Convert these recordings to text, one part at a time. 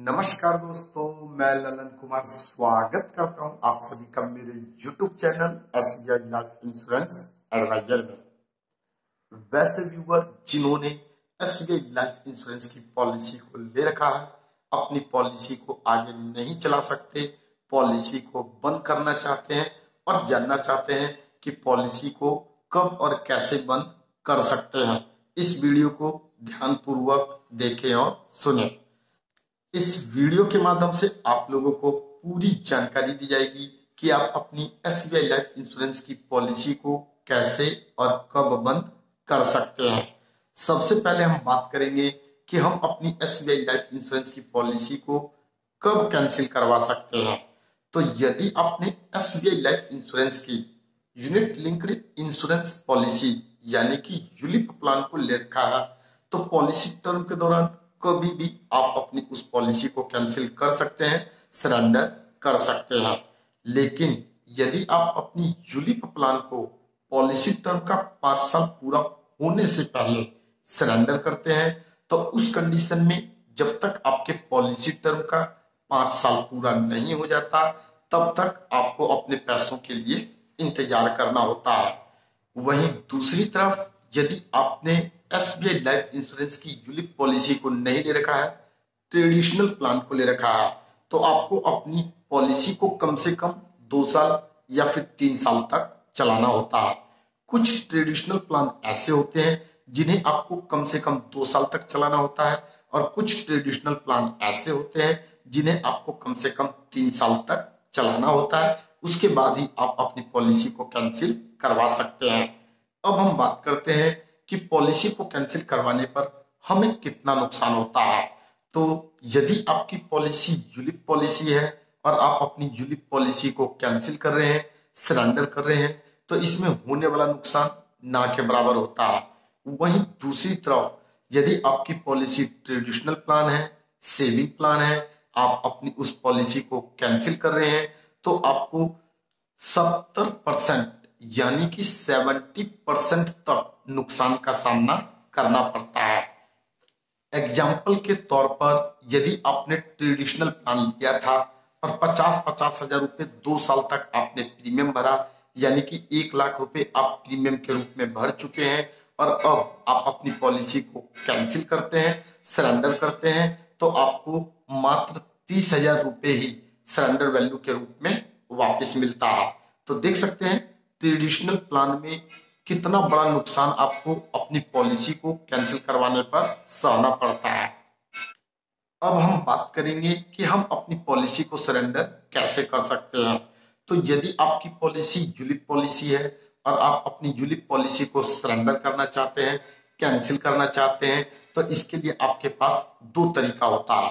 नमस्कार दोस्तों, मैं ललन कुमार स्वागत करता हूं आप सभी का मेरे YouTube channel SBI life insurance advisor में। वैसे व्यूअर जिन्होंने SBI लाइफ इंश्योरेंस की पॉलिसी को ले रखा है, अपनी पॉलिसी को आगे नहीं चला सकते, पॉलिसी को बंद करना चाहते हैं और जानना चाहते हैं कि पॉलिसी को कब और कैसे बंद कर सकते हैं, इस वीडियो को ध्यानपूर्वक देखें और सुनें। इस वीडियो के माध्यम से आप लोगों को पूरी जानकारी दी जाएगी कि आप अपनी SBI लाइफ इंश्योरेंस की पॉलिसी को कैसे और कब बंद कर सकते हैं। सबसे पहले हम बात करेंगे कि हम अपनी SBI लाइफ इंश्योरेंस की पॉलिसी को कब कैंसिल करवा सकते हैं। तो यदि आपने SBI लाइफ इंश्योरेंस की यूनिट लिंक्ड इंश्योरेंस पॉलिसी यानी कि यूलिप प्लान को ले रखा है, तो पॉलिसी टर्म के दौरान कभी भी आप अपनी उस पॉलिसी को कैंसिल कर सकते हैं, सरेंडर कर सकते हैं। लेकिन यदि आप अपनी यूलिप प्लान को पॉलिसी टर्म का 5 साल पूरा होने से पहले सरेंडर करते हैं, तो उस कंडीशन में जब तक आपके पॉलिसी टर्म का 5 साल पूरा नहीं हो जाता, तब तक आपको अपने पैसों के लिए इंतजार करना होता है। वहीं दूसरी तरफ यदि आपने SBI लाइफ इंश्योरेंस की यूलिप पॉलिसी को नहीं ले रखा है, ट्रेडिशनल प्लान को ले रखा है, तो आपको अपनी पॉलिसी को कम से कम 2 साल या फिर 3 साल तक चलाना होता है। कुछ ट्रेडिशनल प्लान ऐसे होते हैं जिन्हें आपको कम से कम 2 साल तक चलाना होता है, और कुछ ट्रेडिशनल प्लान ऐसे होते हैं जिन्हें आपको कम से कम 3 साल तक चलाना होता है। उसके बाद ही आप अपनी पॉलिसी को कैंसिल करवा सकते हैं। अब हम बात करते हैं कि पॉलिसी को कैंसिल करवाने पर हमें कितना नुकसान होता है। तो यदि आपकी पॉलिसी यूलिप पॉलिसी है और आप अपनी यूलिप पॉलिसी को कैंसिल कर रहे हैं, सरेंडर कर रहे हैं, तो इसमें होने वाला नुकसान ना के बराबर होता है। वहीं दूसरी तरफ यदि आपकी पॉलिसी ट्रेडिशनल प्लान है, सेविंग प्लान है, आप अपनी उस पॉलिसी को कैंसिल कर रहे हैं, तो आपको 70% यानी कि 70% तक नुकसान का सामना करना पड़ता है। एग्जाम्पल के तौर पर यदि आपने ट्रेडिशनल प्लान लिया था और 50-50 हजार रुपए 2 साल तक आपने प्रीमियम भरा, यानी कि 1 लाख रुपए आप प्रीमियम के रूप में भर चुके हैं, और अब आप अपनी पॉलिसी को कैंसिल करते हैं, सरेंडर करते हैं, तो आपको मात्र 30 हजार रुपए ही सरेंडर वैल्यू के रूप में वापस मिलता है। तो देख सकते हैं ट्रेडिशनल प्लान में कितना बड़ा नुकसान आपको अपनी पॉलिसी को कैंसिल करवाने पर सहना पड़ता है। अब हम बात करेंगे कि हम अपनी पॉलिसी को सरेंडर कैसे कर सकते हैं। तो यदि आपकी पॉलिसी यूलिप पॉलिसी है और आप अपनी यूलिप पॉलिसी को सरेंडर करना चाहते हैं, कैंसिल करना चाहते हैं, तो इसके लिए आपके पास 2 तरीका होता है।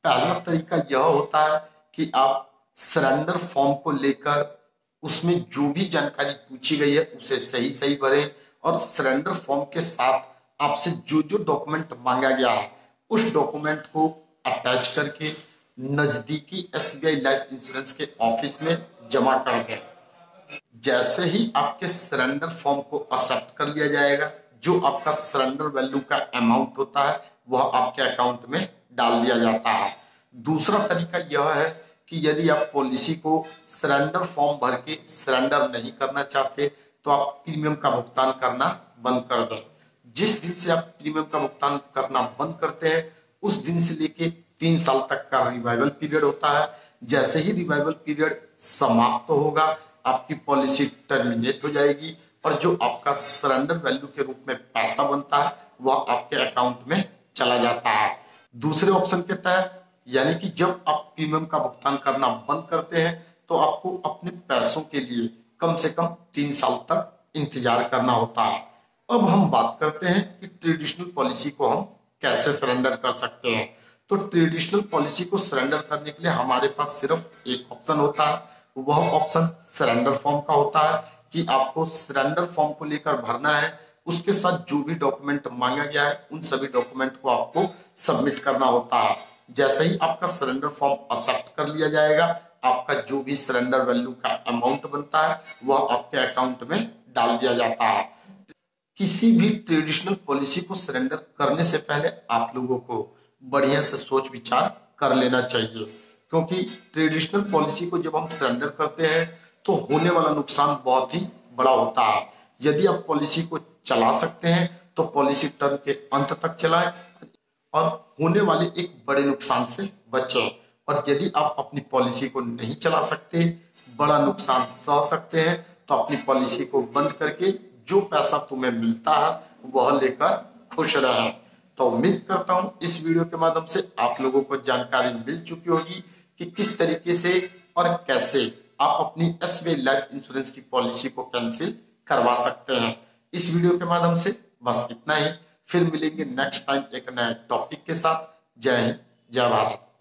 पहला तरीका यह होता है कि आप सरेंडर फॉर्म को लेकर उसमें जो भी जानकारी पूछी गई है उसे सही सही भरें, और सरेंडर फॉर्म के साथ आपसे जो जो डॉक्यूमेंट मांगा गया है उस डॉक्यूमेंट को अटैच करके नजदीकी SBI लाइफ इंश्योरेंस के ऑफिस में जमा कर दें। जैसे ही आपके सरेंडर फॉर्म को एक्सेप्ट कर लिया जाएगा, जो आपका सरेंडर वैल्यू का अमाउंट होता है वह आपके अकाउंट में डाल दिया जाता है। दूसरा तरीका यह है कि यदि आप पॉलिसी को सरेंडर फॉर्म भर के सरेंडर नहीं करना चाहते, तो आप प्रीमियम का भुगतान करना बंद कर दें। जिस दिन से आप प्रीमियम का भुगतान करना बंद करते हैं, उस दिन से लेके 3 साल तक का रिवाइवल पीरियड होता है। जैसे ही रिवाइवल पीरियड समाप्त होगा, आपकी पॉलिसी टर्मिनेट हो जाएगी, और जो आपका सरेंडर वैल्यू के रूप में पैसा बनता है वह आपके अकाउंट में चला जाता है। दूसरे ऑप्शन के तहत, यानी कि जब आप प्रीमियम का भुगतान करना बंद करते हैं, तो आपको अपने पैसों के लिए कम से कम 3 साल तक इंतजार करना होता है। अब हम बात करते हैं कि ट्रेडिशनल पॉलिसी को हम कैसे सरेंडर कर सकते हैं। तो ट्रेडिशनल पॉलिसी को सरेंडर करने के लिए हमारे पास सिर्फ एक ऑप्शन होता है, वह ऑप्शन सरेंडर फॉर्म का होता है कि आपको सरेंडर फॉर्म को लेकर भरना है, उसके साथ जो भी डॉक्यूमेंट मांगा गया है उन सभी डॉक्यूमेंट को आपको सबमिट करना होता है। जैसे ही आपका सरेंडर फॉर्म एक्सेप्ट कर लिया जाएगा, आपका जो भी सरेंडर वैल्यू का अमाउंट बनता है वह आपके अकाउंट में डाल दिया जाता है। किसी भी ट्रेडिशनल पॉलिसी को सरेंडर करने से पहले आप लोगों को बढ़िया से सोच विचार कर लेना चाहिए, क्योंकि ट्रेडिशनल पॉलिसी को जब हम सरेंडर करते हैं तो होने वाला नुकसान बहुत ही बड़ा होता है। यदि आप पॉलिसी को चला सकते हैं तो पॉलिसी टर्म के अंत तक चलाएं और होने वाले एक बड़े नुकसान से बचें। और यदि आप अपनी पॉलिसी को नहीं चला सकते, बड़ा नुकसान सह सकते हैं, तो अपनी पॉलिसी को बंद करके जो पैसा तुम्हें मिलता है वह लेकर खुश रहें। तो उम्मीद करता हूं इस वीडियो के माध्यम से आप लोगों को जानकारी मिल चुकी होगी कि किस तरीके से और कैसे आप अपनी एसबीआई लाइफ इंश्योरेंस की पॉलिसी को कैंसिल करवा सकते हैं। इस वीडियो के माध्यम से बस इतना ही। फिर मिलेंगे नेक्स्ट टाइम एक नए टॉपिक के साथ। जय हिंद, जय भारत।